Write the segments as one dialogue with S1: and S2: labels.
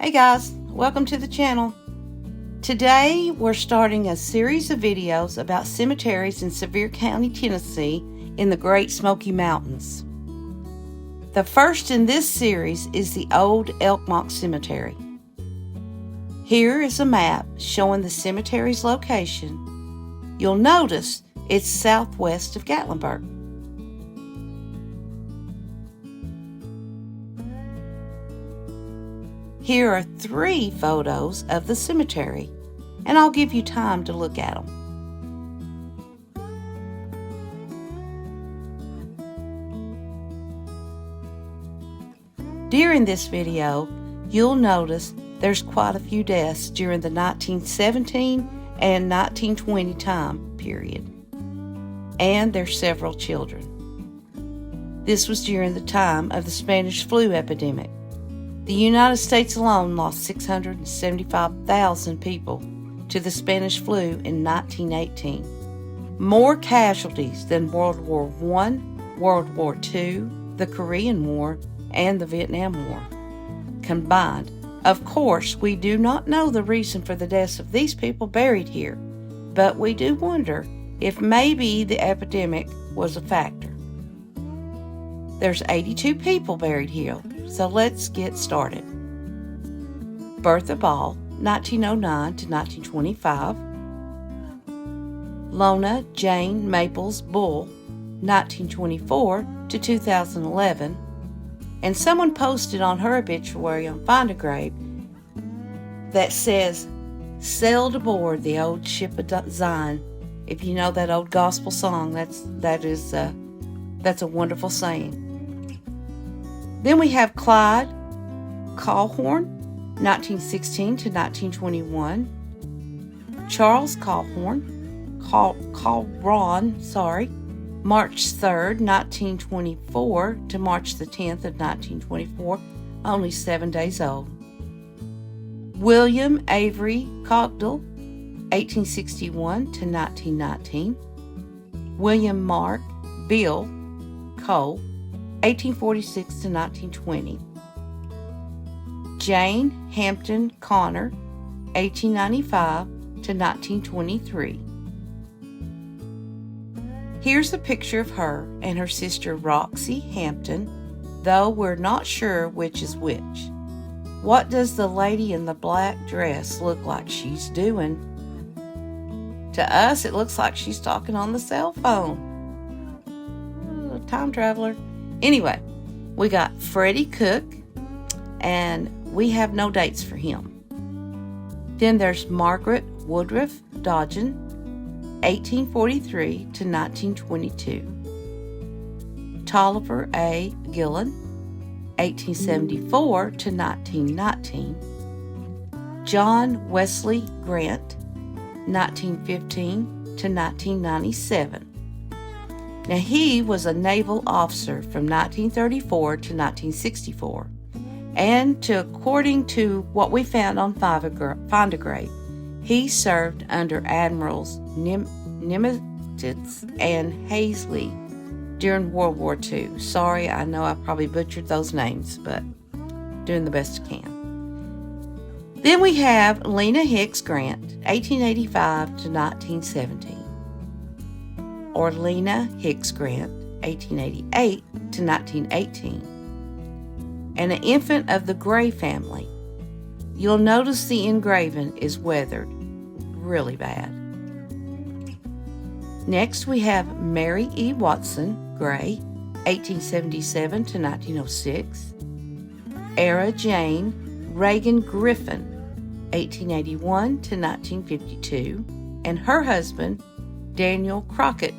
S1: Hey guys, welcome to the channel. Today we're starting a series of videos about cemeteries in Sevier County, Tennessee in the Great Smoky Mountains. The first in this series is the old Elkmont Cemetery. Here is a map showing the cemetery's location. You'll notice it's southwest of Gatlinburg. Here are 3 photos of the cemetery, and I'll give you time to look at them. During this video, you'll notice there's quite a few deaths during the 1917 and 1920 time period, and there's several children. This was during the time of the Spanish flu epidemic. The United States alone lost 675,000 people to the Spanish flu in 1918. More casualties than World War I, World War II, the Korean War, and the Vietnam War combined. Of course, we do not know the reason for the deaths of these people buried here, but we do wonder if maybe the epidemic was a factor. There's 82 people buried here, so let's get started. Bertha Ball, 1909 to 1925. Lona Jane Maples Bull, 1924 to 2011. And someone posted on her obituary on Find a Grave that says, "Sailed aboard the old ship of Zion." If you know that old gospel song, that's a wonderful saying. Then we have Clyde Calhorn, 1916 to 1921. Charles Calhorn, March 3rd, 1924 to March the 10th of 1924, only 7 days old. William Avery Cogdell, 1861 to 1919. William Mark Bill Cole, 1846 to 1920. Jane Hampton Connor, 1895 to 1923. Here's a picture of her and her sister Roxy Hampton, though we're not sure which is which. What does the lady in the black dress look like she's doing? To us, it looks like she's talking on the cell phone. Time traveler. Anyway, we got Freddie Cook, and we have no dates for him. Then there's Margaret Woodruff Dodgen, 1843 to 1922. Tolliver A. Gillen, 1874 to 1919. John Wesley Grant, 1915 to 1997. Now, he was a naval officer from 1934 to 1964, and according to what we found on Find a Grave, he served under Admirals Nimitz and Hazley during World War II. Sorry, I know I probably butchered those names, but doing the best I can. Then we have Lena Hicks Grant, 1885 to 1917. Or Lena Hicks Grant, 1888 to 1918. And an infant of the Gray family. You'll notice the engraving is weathered really bad. Next we have Mary E. Watson Gray, 1877 to 1906. Era Jane Reagan Griffin, 1881 to 1952. And her husband, Daniel Crockett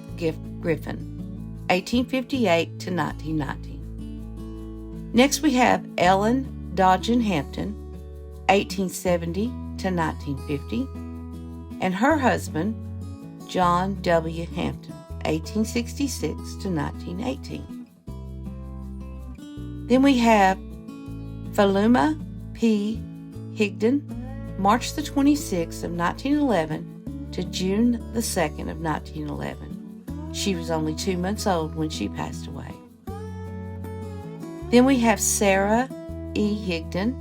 S1: Griffin, 1858 to 1919. Next we have Ellen Dodgen Hampton, 1870 to 1950, and her husband, John W. Hampton, 1866 to 1918. Then we have Philuma P. Higdon, March the 26th of 1911 to June the 2nd of 1911. She was only 2 months old when she passed away. Then we have Sarah E. Higdon,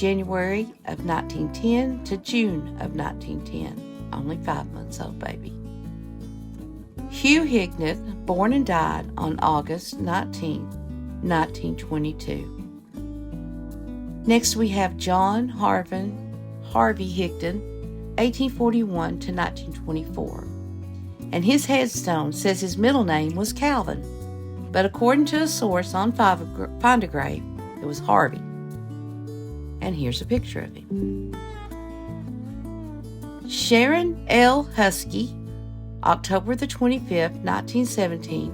S1: January of 1910 to June of 1910. Only 5 months old baby. Hugh Hignett, born and died on August 19, 1922. Next we have John Harvey Higdon, 1841 to 1924. And his headstone says his middle name was Calvin, but according to a source on Find a Grave, it was Harvey. And here's a picture of him. Sharon L. Husky, October the 25th, 1917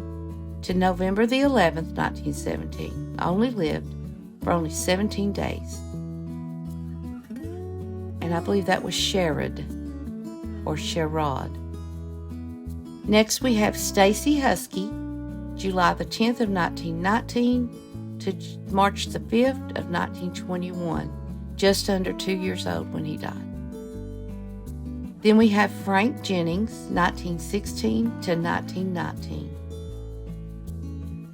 S1: to November the 11th, 1917. Only lived for only 17 days. And I believe that was Sherrod or Sherrod. Next we have Stacy Husky, July the 10th of 1919 to March the 5th of 1921, just under 2 years old when he died. Then we have Frank Jennings, 1916 to 1919.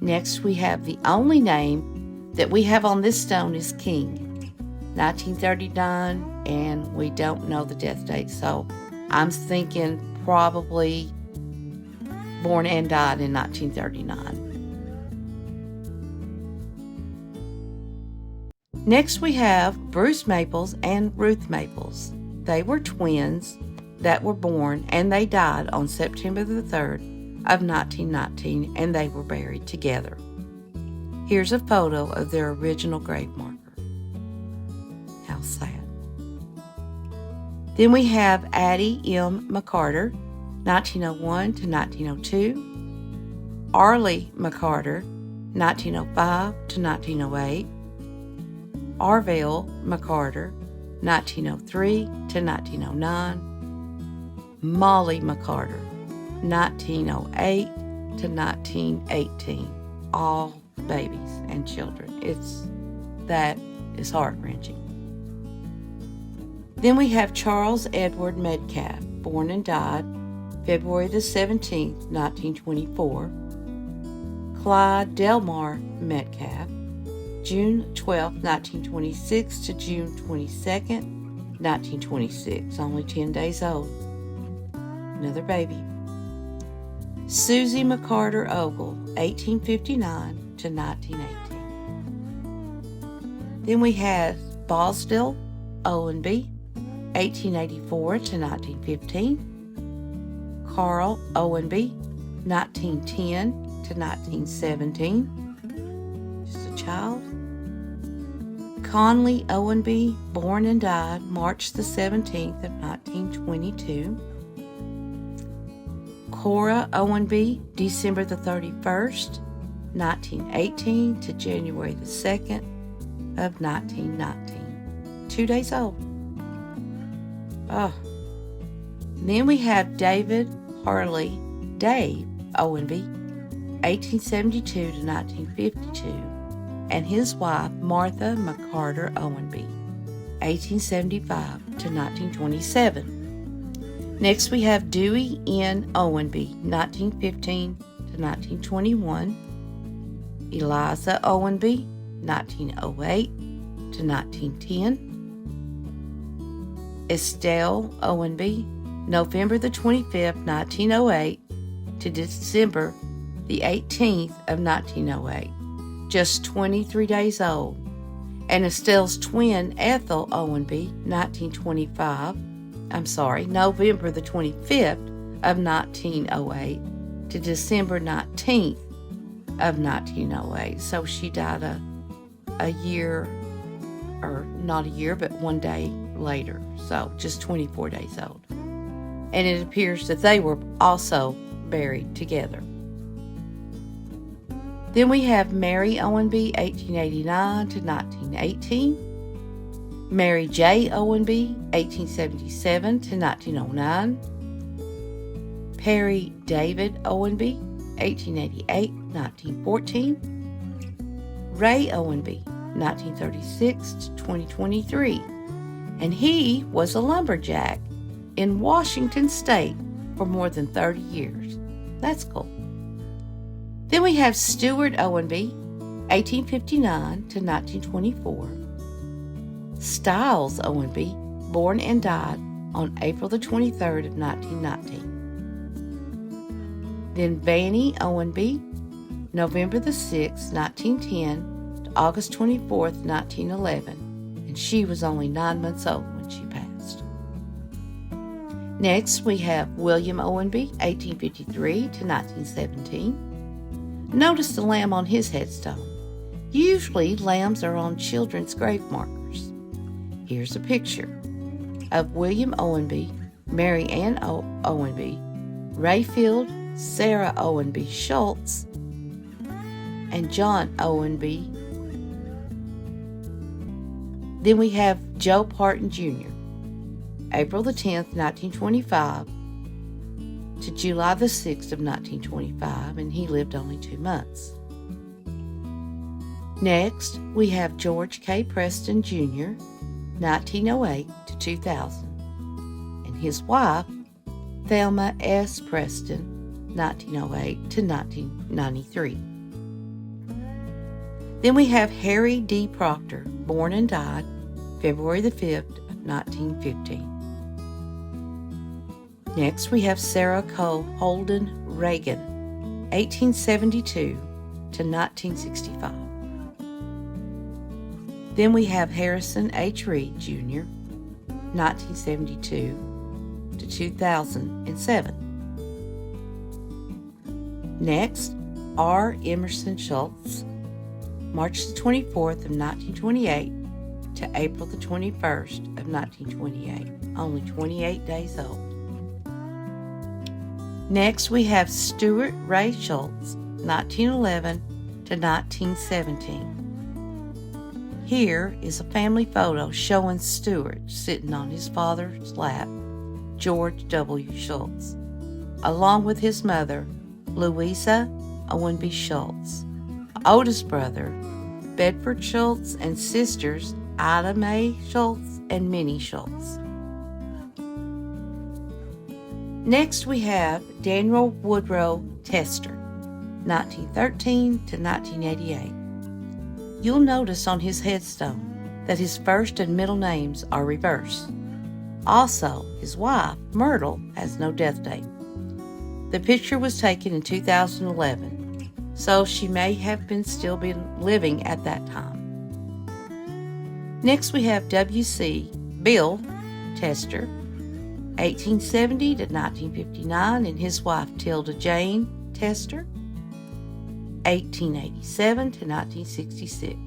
S1: Next we have the only name that we have on this stone is King, 1939, and we don't know the death date, so I'm thinking probably born and died in 1939. Next we have Bruce Maples and Ruth Maples. They were twins that were born and they died on September the 3rd of 1919, and they were buried together. Here's a photo of their original grave marker. How sad. Then we have Addie M. McCarter, 1901 to 1902. Arlie McCarter, 1905 to 1908. Arville McCarter, 1903 to 1909. Molly McCarter, 1908 to 1918. All babies and children. That is heart-wrenching. Then we have Charles Edward Metcalf, born and died February the 17th, 1924. Clyde Delmar Metcalf, June 12th, 1926 to June 22nd, 1926. Only 10 days old. Another baby. Susie McCarter Ogle, 1859 to 1918. Then we have Bosdell Owenby, 1884 to 1915. Carl Owenby, 1910 to 1917. Just a child. Conley Owenby, born and died March the 17th of 1922. Cora Owenby, December the 31st, 1918 to January the 2nd of 1919. 2 days old. Then we have David Harley Dave Owenby, 1872 to 1952, and his wife Martha McCarter Owenby, 1875 to 1927. Next we have Dewey N. Owenby, 1915 to 1921. Eliza Owenby, 1908 to 1910. Estelle Owenby, November the 25th, 1908 to December the 18th of 1908. Just 23 days old. And Estelle's twin, Ethel Owenby, November the 25th of 1908 to December 19th of 1908. So she died a year, or not a year, but 1 day later. So just 24 days old. And it appears that they were also buried together. Then we have Mary Owenby, 1889 to 1918. Mary J. Owenby, 1877 to 1909. Perry David Owenby, 1888-1914. Ray Owenby, 1936 to 2023. And he was a lumberjack in Washington State for more than 30 years. That's cool. Then we have Stewart Owenby, 1859 to 1924. Styles Owenby, born and died on April the 23rd of 1919. Then Vannie Owenby, November the 6th, 1910 to August 24th, 1911, and she was only 9 months old when she passed. Next, we have William Owenby, 1853 to 1917. Notice the lamb on his headstone. Usually, lambs are on children's grave markers. Here's a picture of William Owenby, Mary Ann Owenby, Rayfield, Sarah Owenby Schultz, and John Owenby. Then we have Joe Parton Jr., April the 10th, 1925 to July the 6th of 1925, and he lived only 2 months. Next, we have George K. Preston Jr., 1908 to 2000, and his wife, Thelma S. Preston, 1908 to 1993. Then we have Harry D. Proctor, born and died February the 5th of 1915. Next, we have Sarah Cole Holden Reagan, 1872 to 1965. Then we have Harrison H. Reed Jr., 1972 to 2007. Next, R. Emerson Schultz, March the 24th of 1928 to April the 21st of 1928, only 28 days old. Next, we have Stuart Ray Schultz, 1911 to 1917. Here is a family photo showing Stuart sitting on his father's lap, George W. Schultz, along with his mother, Louisa Owenby Schultz, oldest brother, Bedford Schultz, and sisters, Ida Mae Schultz and Minnie Schultz. Next, we have Daniel Woodrow Tester, 1913 to 1988. You'll notice on his headstone that his first and middle names are reversed. Also, his wife, Myrtle, has no death date. The picture was taken in 2011, so she may have still been living at that time. Next, we have W.C. Bill Tester, 1870 to 1959, and his wife, Tilda Jane Tester, 1887 to 1966.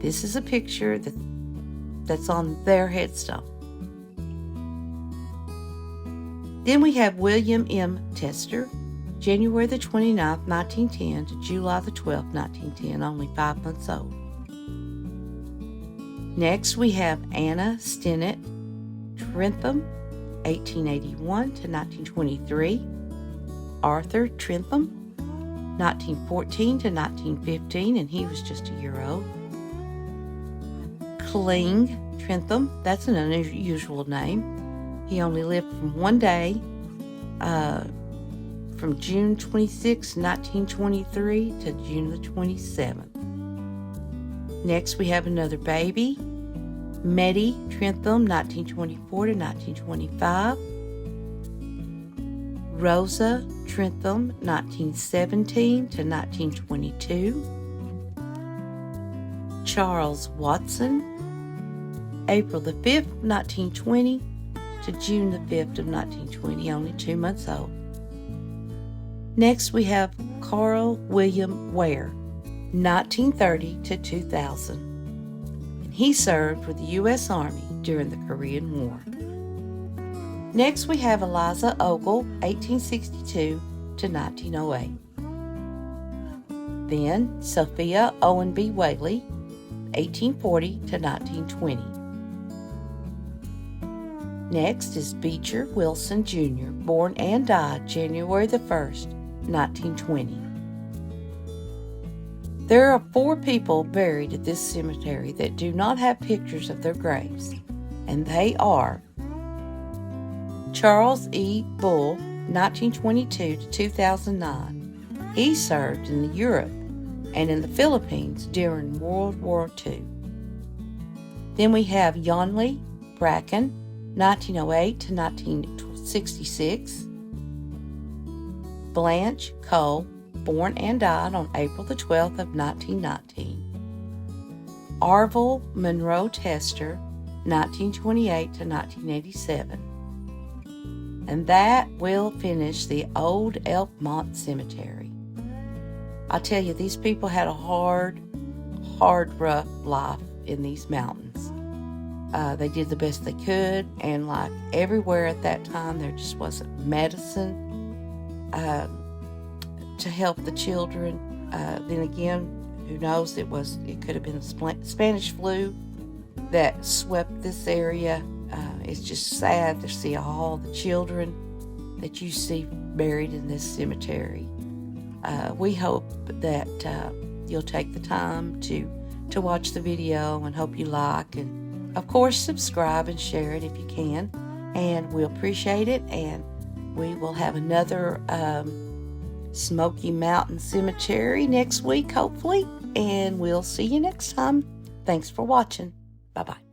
S1: This is a picture that's on their headstone. Then we have William M. Tester, January the 29th, 1910 to July the 12th, 1910, only 5 months old. Next, we have Anna Stennett Trentham, 1881 to 1923, Arthur Trentham, 1914 to 1915, and he was just a year old. Kling Trentham, that's an unusual name. He only lived from one day, from June 26, 1923 to June the 27th. Next, we have another baby, Meddy Trentham, 1924 to 1925. Rosa Trentham, 1917 to 1922. Charles Watson, April the 5th, 1920 to June the 5th of 1920, only 2 months old. Next, we have Carl William Ware, 1930 to 2000. And he served with the U.S. Army during the Korean War. Next, we have Eliza Ogle, 1862 to 1908. Then, Sophia Owenby Whaley, 1840 to 1920. Next is Beecher Wilson Jr., born and died January the 1st, 1920. There are 4 people buried at this cemetery that do not have pictures of their graves, and they are Charles E. Bull, 1922 to 2009. He served in Europe and in the Philippines during World War II. Then we have Yonley Bracken, 1908 to 1966. Blanche Cole, born and died on April the 12th of 1919. Arville Monroe Tester, 1928 to 1987. And that will finish the old Elkmont Cemetery. I tell you, these people had a hard, rough life in these mountains. They did the best they could, and like everywhere at that time, there just wasn't medicine to help the children. Then again, who knows, it could have been a Spanish flu that swept this area. It's just sad to see all the children that you see buried in this cemetery. We hope that you'll take the time to watch the video, and hope you like, and of course subscribe and share it if you can, and we'll appreciate it. And we will have another Smoky Mountain Cemetery next week, hopefully, and we'll see you next time. Thanks for watching. Bye-bye.